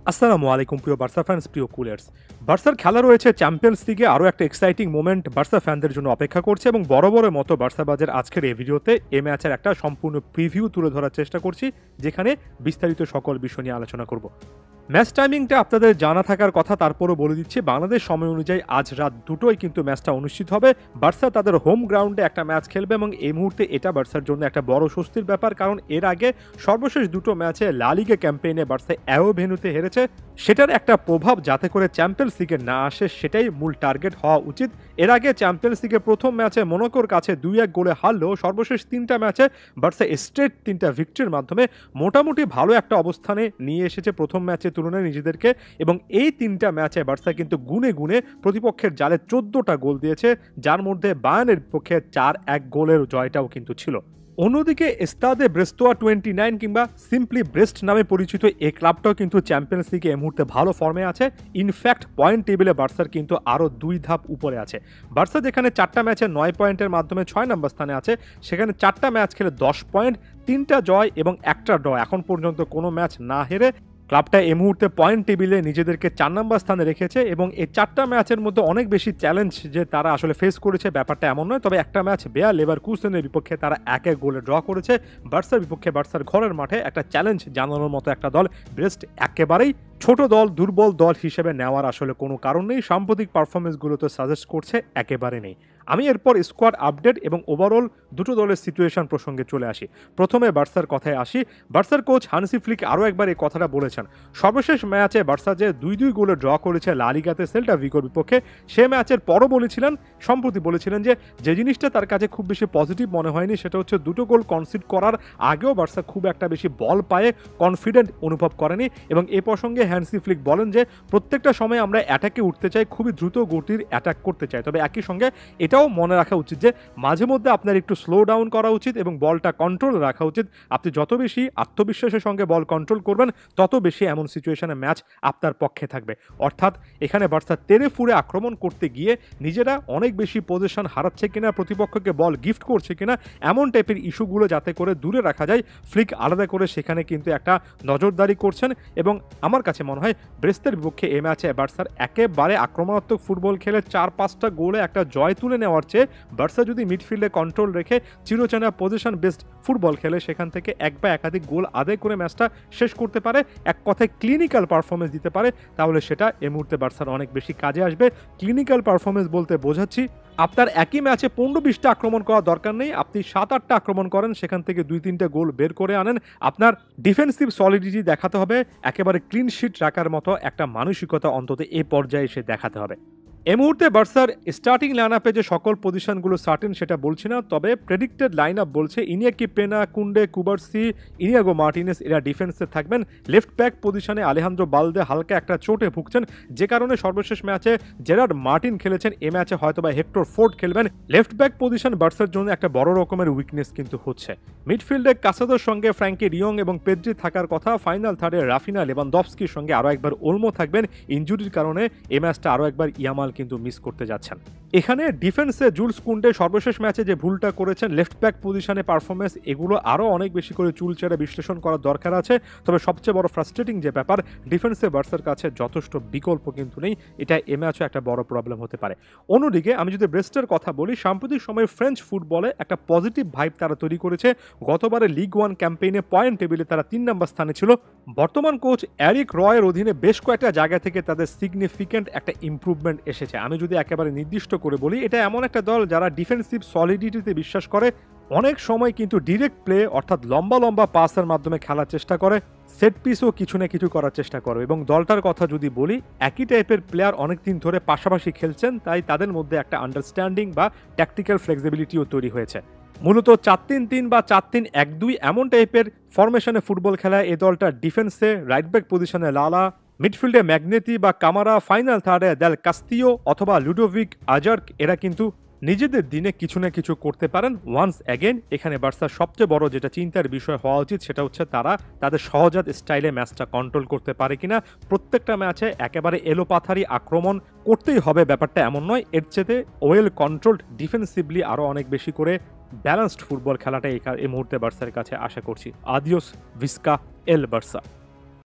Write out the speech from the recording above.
আসসালামু আলাইকুম প্রিয় বার্সা ফ্যান্স, প্রিয় কুলার্স। বার্সার খেলা রয়েছে চ্যাম্পিয়ন্স লিগে, আরও একটা এক্সাইটিং মোমেন্ট বার্সা ফ্যানদের জন্য অপেক্ষা করছে এবং বড় মতো বার্সাবাজের আজকের এই ভিডিওতে এই ম্যাচের একটা সম্পূর্ণ প্রিভিউ তুলে ধরার চেষ্টা করছি, যেখানে বিস্তারিত সকল বিষয় নিয়ে আলোচনা করব। ম্যাচ টাইমিংটা আপনাদের জানা থাকার কথা, তারপরও বলে দিচ্ছি বাংলাদেশ সময় অনুযায়ী আজ রাত 2টোয় কিন্তু ম্যাচটা অনুষ্ঠিত হবে। বার্সা তাদের হোম গ্রাউন্ডে একটা ম্যাচ খেলবে এবং এই মুহূর্তে এটা বার্সার জন্য একটা বড় স্বস্তির ব্যাপার, কারণ এর আগে সর্বশেষ দুটো ম্যাচে লা লিগা ক্যাম্পেইনে বার্সা অ্যাও ভেন্যুতে হেরেছে। সেটার একটা প্রভাব যাতে করে চ্যাম্পিয়ন্স লিগে না আসে সেটাই মূল টার্গেট হওয়া উচিত। এর আগে চ্যাম্পিয়ন্স লিগে প্রথম ম্যাচে মোনাকোর কাছে 2-1 গোলে হারলেও সর্বশেষ 3টা ম্যাচে বার্সা স্ট্রেট 3টা ভিক্টরির মাধ্যমে মোটামুটি ভালো একটা অবস্থানে নিয়ে এসেছে প্রথম ম্যাচের তুলনায় নিজেদেরকে, এবং এই 3টা ম্যাচে বার্সা কিন্তু গুনে গুনে প্রতিপক্ষের জালে 14টা গোল দিয়েছে, যার মধ্যে বায়ার্নের পক্ষে 4-1 গোলের জয়টাও কিন্তু ছিল। অন্যদিকে এস্তাদে ব্রেস্তোয়া 29 কিংবা সিম্পলি ব্রেস্ট নামে পরিচিত এই ক্লাবটাও কিন্তু চ্যাম্পিয়ন্স লিগে এই মুহূর্তে ভালো ফর্মে আছে। ইনফ্যাক্ট পয়েন্ট টেবিলে বার্সার কিন্তু আরও 2 ধাপ উপরে আছে। বার্সা যেখানে 4টা ম্যাচে 9 পয়েন্টের মাধ্যমে 6 নম্বর স্থানে আছে, সেখানে 4টা ম্যাচ খেলে 10 পয়েন্ট, 3টা জয় এবং একটা ড্র, এখন পর্যন্ত কোনো ম্যাচ না হেরে ক্লাবটা এই মুহূর্তে পয়েন্ট টেবিলে নিজেদেরকে 4 নম্বর স্থানে রেখেছে। এবং এই 4টা ম্যাচের মধ্যে অনেক বেশি চ্যালেঞ্জ যে তারা আসলে ফেস করেছে ব্যাপারটা এমন নয়, তবে একটা ম্যাচ বেয়ার লেভারকুসেনের বিপক্ষে তারা 1-1 গোলে ড্র করেছে। বার্সার বিপক্ষে বার্সার ঘরের মাঠে একটা চ্যালেঞ্জ জানানোর মতো একটা দল ব্রেস্ট একেবারেই ছোট দল, দুর্বল দল হিসেবে নেওয়ার আসলে কোনো কারণ নেই। সাম্প্রতিক পারফরমেন্সগুলো তো সাজেস্ট করছে একেবারে নেই। আমি এরপর স্কোয়াড আপডেট এবং ওভারঅল দুটো দলের সিচুয়েশন প্রসঙ্গে চলে আসি। প্রথমে বার্সার কথায় আসি। বার্সার কোচ হানসি ফ্লিক আরও একবার এই কথাটা বলেছেন। সর্বশেষ ম্যাচে বার্সা যে 2-2 গোলে ড্র করেছে লা লিগাতে সেল্টা ভিগোর বিপক্ষে, সে ম্যাচের পরও সম্প্রতি বলেছিলেন যে জিনিসটা তার কাছে খুব বেশি পজিটিভ মনে হয়নি সেটা হচ্ছে 2টো গোল কনসিড করার আগেও বার্সা খুব একটা বেশি বল পায়ে কনফিডেন্ট অনুভব করেনি। এবং এ প্রসঙ্গে হ্যান্সি ফ্লিক বলেন যে প্রত্যেকটা সময় আমরা অ্যাটাকে উঠতে চাই, খুবই দ্রুত গতির অ্যাটাক করতে চাই, তবে একই সঙ্গে এটাও মনে রাখা উচিত যে মাঝে মধ্যে আপনার একটু স্লো ডাউন করা উচিত এবং বলটা কন্ট্রোল রাখা উচিত। আপনি যত বেশি আত্মবিশ্বাসের সঙ্গে বল কন্ট্রোল করবেন, তত বেশি এমন সিচুয়েশনে ম্যাচ আপনার পক্ষে থাকবে। অর্থাৎ এখানে বার্সা তেড়ে ফুড়ে আক্রমণ করতে গিয়ে নিজেরা অনেক বেশি পজিশন হারাচ্ছে কিনা, প্রতিপক্ষকে বল গিফট করছে কিনা, এমন টাইপের ইস্যুগুলো যাতে করে দূরে রাখা যায়, ফ্লিক আলাদা করে সেখানে কিন্তু একটা নজরদারি করছেন। এবং আমার কাছে মনে হয় ব্রেস্তের বিপক্ষে এই ম্যাচে বার্সার একেবারে আক্রমণাত্মক ফুটবল খেলে 4-5টা গোলে একটা জয় তুলে নেওয়ার চেয়ে বার্সা যদি মিডফিল্ডে কন্ট্রোল রেখে চিরচেনা পজিশন বেসড ফুটবল খেলে, সেখান থেকে এক বা একাধিক গোল আদায় করে ম্যাচটা শেষ করতে পারে, এক কথায় ক্লিনিক্যাল পারফরমেন্স দিতে পারে, তাহলে সেটা এই মুহূর্তে বার্সার অনেক বেশি কাজে আসবে। ক্লিনিক্যাল পারফরমেন্স বলতে বোঝাচ্ছি আপনার একই ম্যাচে 15-20টা আক্রমণ করার দরকার নেই, আপনি 7-8টা আক্রমণ করেন, সেখান থেকে 2-3টে গোল বের করে আনেন। আপনার ডিফেন্সিভ সলিডিটি দেখাতে হবে, একেবারে ক্লিন শিট রাখার মতো একটা মানসিকতা অন্তত এই পর্যায়ে এসে দেখাতে হবে। এই মুহূর্তে বার্সার স্টার্টিং লাইন আপে যে সকল পজিশনগুলো সার্টেন সেটা বলছি না, তবে প্রেডিক্টেড লাইন আপ বলছে ইনিয়াকি পেনা, কুন্ডে, কুবার্সি, ইনিয়াগো মার্টিনেস এরা ডিফেন্সে থাকবেন। লেফট ব্যাক পজিশনে আলেহান্দ্রো বালদে হালকা একটা চোটে ভুগছেন, যে কারণে সর্বশেষ ম্যাচে জেরার্ড মার্টিন খেলেছেন, এ ম্যাচে হয়তোবা হেক্টর ফোর্ড খেলবেন। লেফট ব্যাক পজিশন বার্সার জন্য একটা বড় রকমের উইকনেস কিন্তু হচ্ছে। মিডফিল্ডে কাসাদোর সঙ্গে ফ্র্যাঙ্কি রিয়ং এবং পেদ্রি থাকার কথা। ফাইনাল থার্ডে রাফিনা, লেভানডফস্কির সঙ্গে আরও একবার ওলমো থাকবেন। ইনজুরির কারণে এই ম্যাচটা আরও একবার ইয়ামাল কিন্তু মিস করতে যাচ্ছেন। এখানে ডিফেন্সে জুলস কুন্ডে সর্বশেষ ম্যাচে যে ভুলটা করেছেন, লেফট ব্যাক পজিশনে পারফরমেন্স, এগুলো আরও অনেক বেশি করে চুলচেরা বিশ্লেষণ করার দরকার আছে। তবে সবচেয়ে বড় ফ্রাস্ট্রেটিং যে ব্যাপার, ডিফেন্সে বার্সার কাছে যথেষ্ট বিকল্প কিন্তু নেই, এটা এ ম্যাচও একটা বড় প্রবলেম হতে পারে। অন্যদিকে আমি যদি ব্রেস্টের কথা বলি, সাম্প্রতিক সময়ে ফ্রেঞ্চ ফুটবলে একটা পজিটিভ ভাইব তারা তৈরি করেছে। গতবারে লিগ 1 ক্যাম্পেইনে পয়েন্ট টেবিলে তারা 3 নম্বর স্থানে ছিল। বর্তমান কোচ এরিক রয়ের অধীনে বেশ কয়েকটা জায়গা থেকে তাদের সিগনিফিক্যান্ট একটা ইমপ্রুভমেন্ট এসেছে। আমি যদি একেবারে নির্দিষ্ট করে বলি, এটা এমন একটা দল যারা ডিফেন্সিভ সলিডিটিতে বিশ্বাস করে, অনেক সময় কিন্তু ডিরেক্ট প্লে অর্থাৎ লম্বা পাসের মাধ্যমে খেলার চেষ্টা করে, সেট পিসও কিছু না কিছু করার চেষ্টা করে। এবং দলটার কথা যদি বলি, একই টাইপের প্লেয়ার অনেকদিন ধরে পাশাপাশি খেলছেন, তাই তাদের মধ্যে একটা আন্ডারস্ট্যান্ডিং বা ট্যাকটিক্যাল ফ্লেক্সিবিলিটিও তৈরি হয়েছে। মূলত 4-3-3 বা 4-3-1-2 এমন টাইপের ফরমেশনে ফুটবল খেলায় এই দলটা ডিফেন্সে রাইট ব্যাক পজিশনে লালা, মিডফিল্ডে ম্যাগনেতি বা কামারা, ফাইনাল থার্ডে দেল কাস্তিও অথবা লুডোভিক আজার্ক, এরা কিন্তু নিজেদের দিনে কিছু না কিছু করতে পারেন। ওয়ান্স অ্যাগেন এখানে বার্সার সবচেয়ে বড় যেটা চিন্তার বিষয় হওয়া উচিত, সেটা হচ্ছে তারা তাদের সহজাত স্টাইলে ম্যাচটা কন্ট্রোল করতে পারে কিনা। প্রত্যেকটা ম্যাচে একেবারে এলোপাথারি আক্রমণ করতেই হবে ব্যাপারটা এমন নয়, এর চেয়ে ওয়েল কন্ট্রোলড ডিফেন্সিভলি আরও অনেক বেশি করে ব্যালেন্সড ফুটবল খেলাটা এই মুহূর্তে বার্সার কাছে আশা করছি। আদিওস ভিস্কা এল বার্সা।